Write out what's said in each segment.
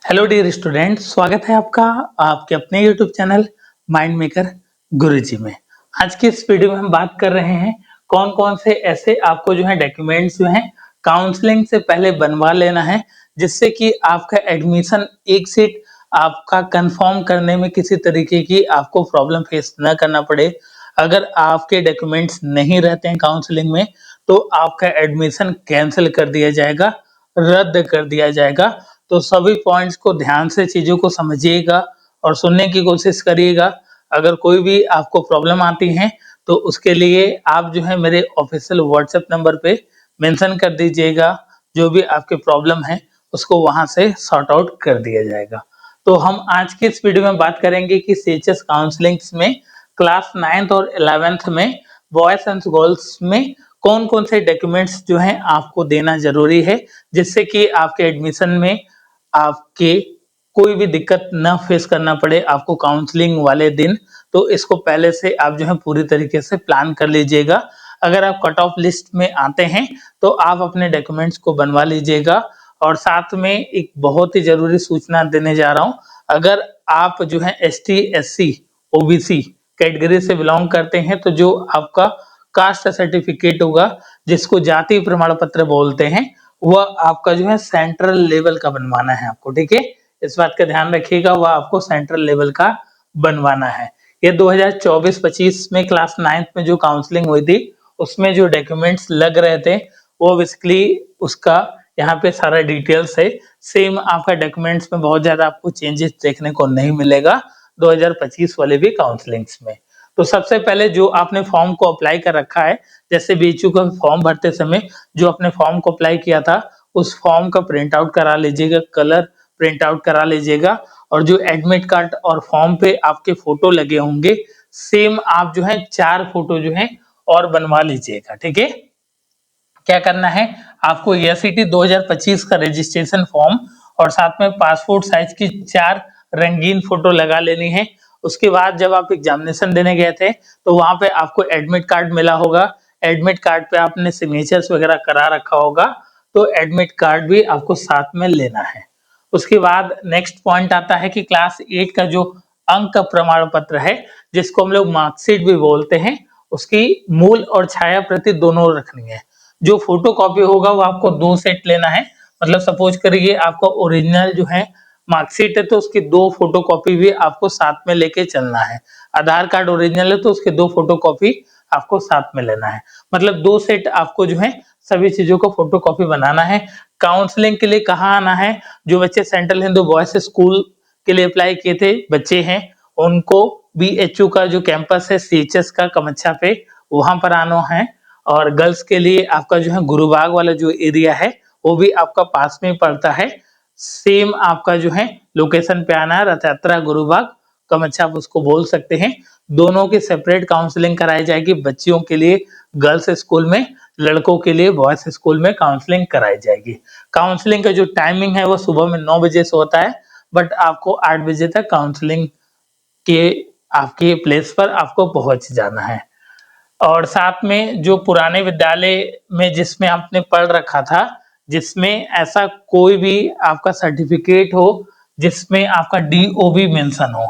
Hello dear student, स्वागत है आपका आपके अपने यूट्यूब चैनल माइंड मेकर गुरुजी में। आज की इस वीडियो में हम बात कर रहे हैं कौन कौन से ऐसे आपको जो है डॉक्यूमेंट्स जो हैं काउंसलिंग से पहले बनवा लेना है, जिससे कि आपका एडमिशन एक सीट आपका कंफर्म करने में किसी तरीके की आपको प्रॉब्लम फेस न करना पड़े। अगर आपके डॉक्यूमेंट्स नहीं रहते हैं काउंसलिंग में तो आपका एडमिशन कैंसिल कर दिया जाएगा, रद्द कर दिया जाएगा। तो सभी पॉइंट्स को ध्यान से चीज़ों को समझिएगा और सुनने की कोशिश करिएगा। अगर कोई भी आपको प्रॉब्लम आती है तो उसके लिए आप जो है मेरे ऑफिशियल व्हाट्सएप नंबर पे मेंशन कर दीजिएगा। जो भी आपके प्रॉब्लम है उसको वहां से सॉर्ट आउट कर दिया जाएगा। तो हम आज के इस वीडियो में बात करेंगे कि सीएचएस काउंसलिंग्स में क्लास 9th और 11th में बॉयज एंड गर्ल्स में कौन कौन से डॉक्यूमेंट्स जो हैं आपको देना जरूरी है, जिससे कि आपके एडमिशन में आपके कोई भी दिक्कत ना फेस करना पड़े आपको काउंसलिंग वाले दिन। तो इसको पहले से आप जो है पूरी तरीके से प्लान कर लीजिएगा। अगर आप कट ऑफ लिस्ट में आते हैं तो आप अपने डॉक्यूमेंट्स को बनवा लीजिएगा। और साथ में एक बहुत ही जरूरी सूचना देने जा रहा हूं, अगर आप जो है एसटी एससी ओबीसी कैटेगरी से बिलोंग करते हैं तो जो आपका कास्ट सर्टिफिकेट होगा, जिसको जाति प्रमाण पत्र बोलते हैं, वह आपका जो है सेंट्रल लेवल का बनवाना है आपको। ठीक है, इस बात का ध्यान रखिएगा, वह आपको सेंट्रल लेवल का बनवाना है। ये 2024-25 में क्लास 9th में जो काउंसलिंग हुई थी उसमें जो डॉक्यूमेंट्स लग रहे थे वो बेसिकली उसका यहाँ पे सारा डिटेल्स है। सेम आपका डॉक्यूमेंट्स में बहुत ज्यादा आपको चेंजेस देखने को नहीं मिलेगा 2025 वाले भी काउंसलिंग्स में। तो सबसे पहले जो आपने फॉर्म को अप्लाई कर रखा है, जैसे बीएचयू का फॉर्म भरते समय जो अपने फॉर्म को अप्लाई किया था उस फॉर्म का प्रिंट आउट करा लीजिएगा, कलर प्रिंट आउट करा लीजिएगा। और जो एडमिट कार्ड और फॉर्म पे आपके फोटो लगे होंगे, सेम आप जो है 4 फोटो जो है और बनवा लीजिएगा। ठीक है, क्या करना है आपको, एसईटी 2025 का रजिस्ट्रेशन फॉर्म और साथ में पासपोर्ट साइज की 4 रंगीन फोटो लगा लेनी है। उसके बाद जब आप एग्जामिनेशन देने गए थे तो वहां पे आपको एडमिट कार्ड मिला होगा, एडमिट कार्ड पे आपने सिग्नेचर्स वगैरह करा रखा होगा, तो एडमिट कार्ड भी आपको साथ में लेना है। उसके बाद नेक्स्ट पॉइंट आता है कि क्लास 8 का जो अंक प्रमाण पत्र है, जिसको हम लोग मार्कशीट भी बोलते हैं, उसकी मूल और छाया प्रति दोनों रखनी है। जो फोटो कॉपी होगा वो आपको 2 सेट लेना है। मतलब सपोज करिए आपका ओरिजिनल जो है मार्कशीट है तो उसकी 2 फोटो कॉपी भी आपको साथ में लेके चलना है। आधार कार्ड ओरिजिनल है तो उसके 2 फोटो कॉपी आपको साथ में लेना है। मतलब 2 सेट आपको जो है सभी चीजों को फोटो कॉपी बनाना है। काउंसलिंग के लिए कहाँ आना है, जो बच्चे सेंट्रल हिंदू बॉयज स्कूल के लिए अप्लाई किए थे बच्चे हैं, उनको बीएचयू का जो कैंपस है सीएचएस का कमच्छा पे, वहां पर आना है। और गर्ल्स के लिए आपका जो है गुरुबाग वाला जो एरिया है वो भी आपका पास में पड़ता है। सेम आपका जो है लोकेशन पे आना है, रथ यात्रा गुरुबाग कमच्छा आप उसको बोल सकते हैं। दोनों की सेपरेट काउंसलिंग कराई जाएगी, बच्चियों के लिए गर्ल्स स्कूल में, लड़कों के लिए बॉयज स्कूल में काउंसलिंग कराई जाएगी। काउंसलिंग का जो टाइमिंग है वो सुबह में 9 बजे से होता है, बट आपको 8 बजे तक काउंसलिंग के आपके प्लेस पर आपको पहुंच जाना है। और साथ में जो पुराने विद्यालय में जिसमें आपने पढ़ रखा था, जिसमें ऐसा कोई भी आपका सर्टिफिकेट हो जिसमें आपका डीओ भी मेंशन हो,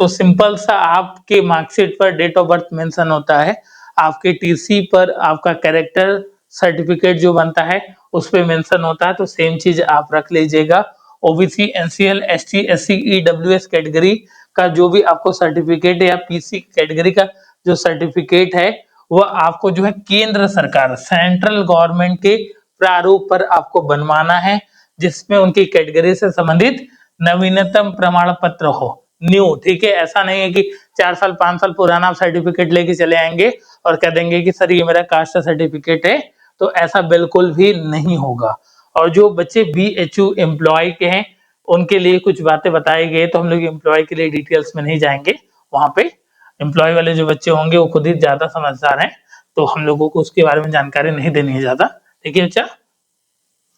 तो सिंपल सा आपके मार्कशीट पर डेट ऑफ बर्थ मेंशन होता है, आपके टीसी पर आपका कैरेक्टर सर्टिफिकेट जो बनता है उस पे मेंशन होता है, तो सेम चीज आप रख लीजिएगा। OBC NCL ST SC EWS category का जो भी आपको सर्टिफिकेट है या पीसी कैटेगरी का जो सर्टिफिकेट है वह आपको जो है केंद्र सरकार सेंट्रल गवर्नमेंट के प्रारूप पर आपको बनवाना है, जिसमें उनकी कैटेगरी से संबंधित नवीनतम प्रमाण पत्र हो, न्यू। ठीक है, ऐसा नहीं है कि 4 साल 5 साल पुराना आप सर्टिफिकेट लेके चले आएंगे और कह देंगे कि सर ये मेरा कास्ट सर्टिफिकेट है, तो ऐसा बिल्कुल भी नहीं होगा। और जो बच्चे बीएचयू एम्प्लॉय के हैं उनके लिए कुछ बातें बताई गई, तो हम लोग एम्प्लॉय के लिए डिटेल्स में नहीं जाएंगे। वहां पे एम्प्लॉय वाले जो बच्चे होंगे वो खुद ही ज्यादा समझदार हैं, तो हम लोगों को उसके बारे में जानकारी नहीं देनी है ज्यादा। ठीक है बच्चा,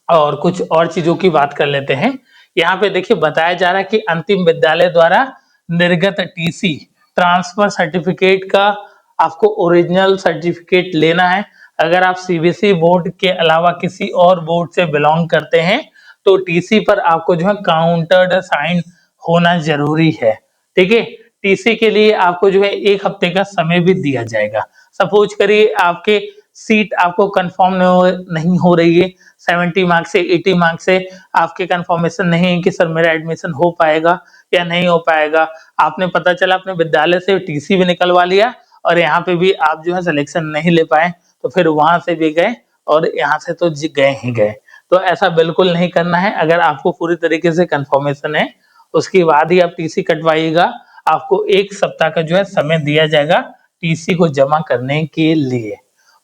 और कुछ और चीजों की बात कर लेते हैं। यहाँ पे देखिए बताया जा रहा है कि अंतिम विद्यालय द्वारा निर्गत टीसी ट्रांसफर सर्टिफिकेट का आपको ओरिजिनल सर्टिफिकेट लेना है। अगर आप सीबीएसई बोर्ड के अलावा किसी और बोर्ड से बिलोंग करते हैं तो टीसी पर आपको जो है काउंटर्ड साइन होना जरूरी है। ठीक है, टीसी के लिए आपको जो है 1 हफ्ते का समय भी दिया जाएगा। सपोज करिए आपके सीट आपको कंफर्म नहीं हो रही है, 70 मार्क्स से 80 मार्क्स से आपके कंफर्मेशन नहीं है कि सर मेरा एडमिशन हो पाएगा या नहीं हो पाएगा। आपने पता चला अपने विद्यालय से टीसी भी निकलवा लिया और यहाँ पे भी आप जो है सिलेक्शन नहीं ले पाए, तो फिर वहां से भी गए और यहाँ से तो गए ही गए। तो ऐसा बिल्कुल नहीं करना है। अगर आपको पूरी तरीके से कंफर्मेशन है उसके बाद ही आप टीसी कटवाइएगा। आपको 1 सप्ताह का जो है समय दिया जाएगा टीसी को जमा करने के लिए।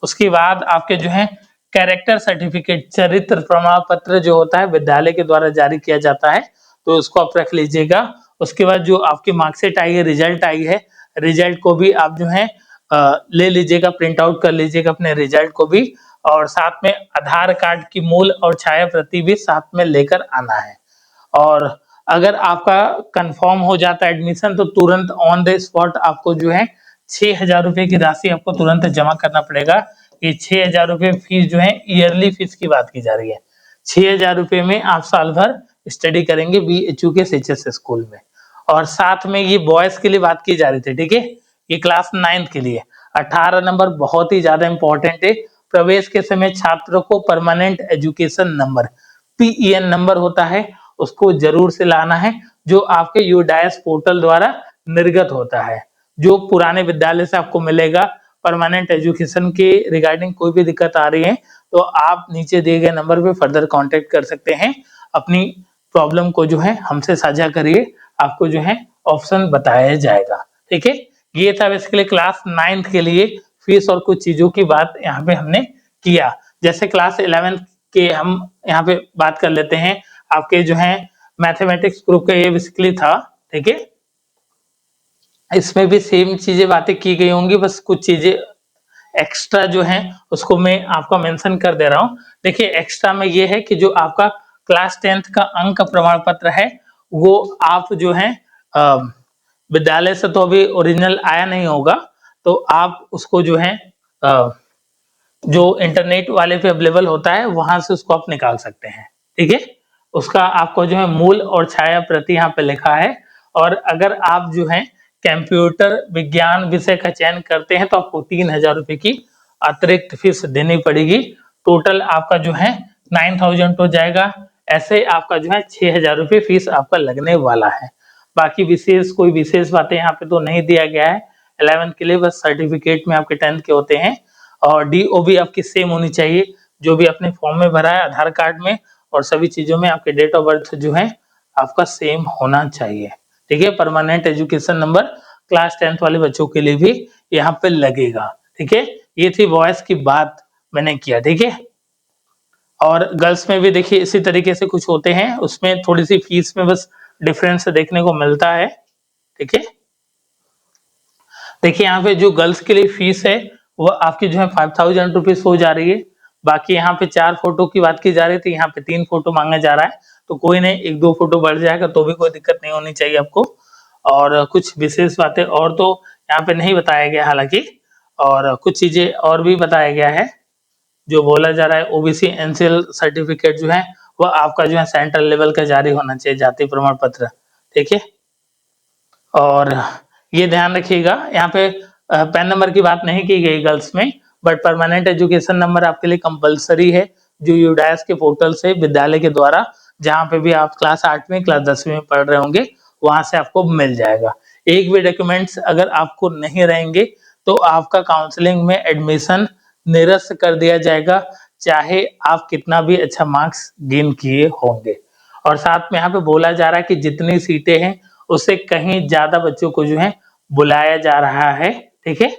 उसके बाद आपके जो है कैरेक्टर सर्टिफिकेट, चरित्र प्रमाण पत्र जो होता है विद्यालय के द्वारा जारी किया जाता है, तो उसको आप रख लीजिएगा। उसके बाद जो आपकी मार्कशीट आई है, रिजल्ट आई है, रिजल्ट को भी आप जो है ले लीजिएगा, प्रिंट आउट कर लीजिएगा अपने रिजल्ट को भी, और साथ में आधार कार्ड की मूल और छाया प्रति भी साथ में लेकर आना है। और अगर आपका कंफर्म हो जाता है एडमिशन तो तुरंत ऑन द स्पॉट आपको जो है 6,000 रुपए की राशि आपको तुरंत जमा करना पड़ेगा। ये 6,000 रुपए फीस जो है ईयरली फीस की बात की जा रही है। 6,000 रुपए में आप साल भर स्टडी करेंगे BHU के CHS स्कूल में। और साथ में ये बॉयज के लिए बात की जा रही थी, ठीक है, ये क्लास 9 के लिए 18 नंबर बहुत ही ज्यादा इंपॉर्टेंट है। प्रवेश के समय छात्रों को permanent education number PEN number होता है, उसको जरूर से लाना है, जो आपके यूडाइस पोर्टल द्वारा निर्गत होता है, जो पुराने विद्यालय से आपको मिलेगा। परमानेंट एजुकेशन के रिगार्डिंग कोई भी दिक्कत आ रही है तो आप नीचे दिए गए नंबर पे फर्दर कांटेक्ट कर सकते हैं। अपनी प्रॉब्लम को जो है हमसे साझा करिए, आपको जो है ऑप्शन बताया जाएगा। ठीक है, ये था बेसिकली क्लास 9 के लिए फीस और कुछ चीजों की बात यहाँ पे हमने किया। जैसे क्लास 11 के हम यहाँ पे बात कर लेते हैं। आपके जो है मैथमेटिक्स ग्रुप का ये बेसिकली था, ठीक है, इसमें भी सेम चीजें बातें की गई होंगी, बस कुछ चीजें एक्स्ट्रा जो है उसको मैं आपको मेंशन कर दे रहा हूँ। देखिए एक्स्ट्रा में ये है कि जो आपका क्लास 10th का अंक प्रमाण पत्र है वो आप जो है विद्यालय से तो अभी ओरिजिनल आया नहीं होगा, तो आप उसको जो है जो इंटरनेट वाले पे अवेलेबल होता है वहां से उसको आप निकाल सकते हैं। ठीक है, उसका आपको जो है मूल और छाया प्रति यहाँ पे लिखा है। और अगर आप जो है कंप्यूटर विज्ञान विषय का चयन करते हैं तो आपको 3,000 रुपए की अतिरिक्त फीस देनी पड़ेगी। टोटल आपका जो है 9,000 हो जाएगा। ऐसे आपका जो है 6,000 रुपए फीस आपका लगने वाला है। बाकी विशेष कोई विशेष बातें यहाँ पे तो नहीं दिया गया है। 11th के लिए बस सर्टिफिकेट में आपके 10th के होते हैं और DO भी आपकी सेम होनी चाहिए, जो भी अपने फॉर्म में भरा है आधार कार्ड में और सभी चीजों में आपके डेट ऑफ बर्थ जो है आपका सेम होना चाहिए। ठीक है, permanent education number class 10th वाले बच्चों के लिए भी यहाँ पे लगेगा। ठीक है, ये थी वॉइस की बात मैंने किया। ठीक है, और गर्ल्स में भी देखिए इसी तरीके से कुछ होते हैं, उसमें थोड़ी सी फीस में बस डिफरेंस देखने को मिलता है। ठीक है, देखिए यहाँ पे जो गर्ल्स के लिए फीस है वो आपकी जो है 5,000 रुपीज हो जा रही है। बाकी यहाँ पे 4 फोटो की बात की जा रही थी, यहाँ पे 3 फोटो मांगा जा रहा है, तो कोई नहीं, 1-2 फोटो बढ़ जाएगा तो भी कोई दिक्कत नहीं होनी चाहिए आपको। और कुछ विशेष बातें और तो यहाँ पे नहीं बताया गया हालांकि, और कुछ चीजें और भी बताया गया है। जो बोला जा रहा है OBC NCL सर्टिफिकेट जो है वो आपका जो है सेंट्रल लेवल का जारी होना चाहिए, जाति प्रमाण पत्र। ठीक है, और ये ध्यान रखिएगा यहाँ पे पैन नंबर की बात नहीं की गई गर्ल्स में, बट परमानेंट एजुकेशन नंबर आपके लिए कंपलसरी है, जो यूडाइस के पोर्टल से विद्यालय के द्वारा जहाँ पे भी आप क्लास 8 में क्लास 10वीं में पढ़ रहे होंगे वहां से आपको मिल जाएगा। एक भी डॉक्यूमेंट्स अगर आपको नहीं रहेंगे तो आपका काउंसलिंग में एडमिशन निरस्त कर दिया जाएगा, चाहे आप कितना भी अच्छा मार्क्स गेन किए होंगे। और साथ में यहाँ पे बोला जा रहा है कि जितनी सीटें हैं उससे कहीं ज्यादा बच्चों को जो है बुलाया जा रहा है। ठीक है,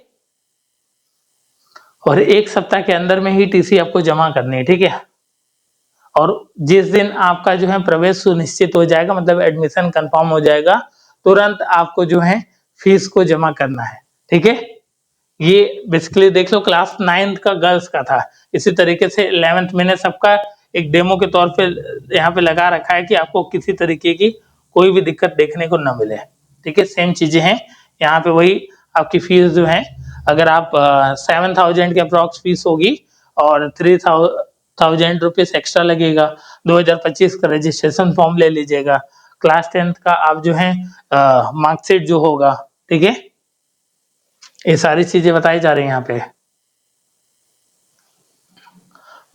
और 1 सप्ताह के अंदर में ही टीसी आपको जमा करनी है। ठीक है, और जिस दिन आपका जो है प्रवेश सुनिश्चित हो जाएगा, मतलब एडमिशन कंफर्म हो जाएगा, तुरंत आपको जो है फीस को जमा करना है। ठीक है, ये बेसिकली देख लो क्लास 9 का गर्ल्स का था। इसी तरीके से 11th मैंने सबका एक डेमो के तौर पे यहाँ पे लगा रखा है कि आपको किसी तरीके की कोई भी दिक्कत देखने को न मिले। ठीक है, सेम चीजें हैं यहाँ पे। वही आपकी फीस जो है, अगर आप 7,000 के अप्रॉक्स फीस होगी और ₹1000 एक्स्ट्रा लगेगा। 2025 का रजिस्ट्रेशन फॉर्म ले लीजिएगा। क्लास 10th का आप जो है मार्कशीट जो होगा, ठीक है? ये सारी चीजें बताई जा रही हैं यहाँ पे।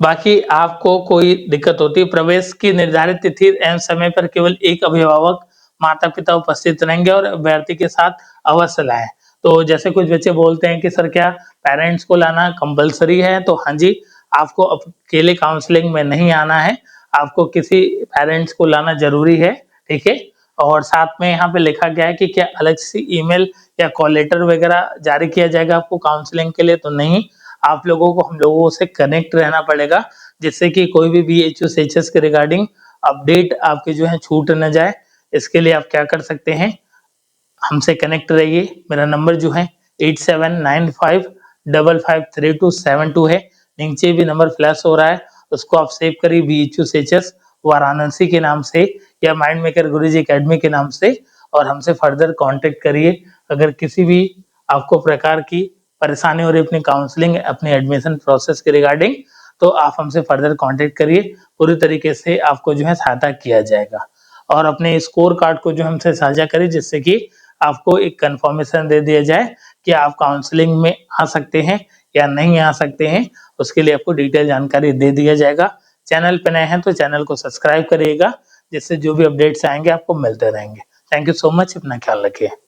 बाकी आपको कोई दिक्कत होती है, प्रवेश की निर्धारित तिथि एवं समय पर केवल एक अभिभावक माता पिता उपस्थित रहेंगे और अभ्यर्थी के साथ अवश्य लाएं। तो जैसे कुछ बच्चे बोलते हैं कि सर क्या पेरेंट्स को लाना कंपलसरी है, तो हाँ जी, आपको अकेले काउंसलिंग में नहीं आना है, आपको किसी पेरेंट्स को लाना जरूरी है, ठीक है? और साथ में यहाँ पे लिखा गया है कि क्या अलग से ईमेल या कॉल लेटर वगैरह जारी किया जाएगा आपको काउंसलिंग के लिए, तो नहीं, आप लोगों को हम लोगों से कनेक्ट रहना पड़ेगा, जिससे कि कोई भी BHU CHS के रिगार्डिंग अपडेट आपके जो है छूट न जाए। इसके लिए आप क्या कर सकते हैं, हमसे कनेक्ट रहिए। मेरा नंबर जो है 8795553272 है। नीचे भी नंबर फ्लैश हो रहा है, उसको आप सेव करिए BHU CHS वाराणसी के नाम से या माइंड मेकर गुरुजी एकेडमी के नाम से, और हमसे फर्दर कांटेक्ट करिए। अगर किसी भी आपको प्रकार की परेशानी हो रही है अपनी काउंसलिंग, अपने एडमिशन प्रोसेस के रिगार्डिंग, तो आप हमसे फर्दर कांटेक्ट करिए, पूरी तरीके से आपको जो है सहायता किया जाएगा। और अपने स्कोर कार्ड को जो हमसे साझा करें, जिससे कि आपको एक कंफर्मेशन दे दिया जाए कि आप काउंसलिंग में आ सकते हैं या नहीं आ सकते हैं। उसके लिए आपको डिटेल जानकारी दे दिया जाएगा। चैनल पे नए हैं तो चैनल को सब्सक्राइब करिएगा, जिससे जो भी अपडेट्स आएंगे आपको मिलते रहेंगे। थैंक यू सो मच, अपना ख्याल रखिए।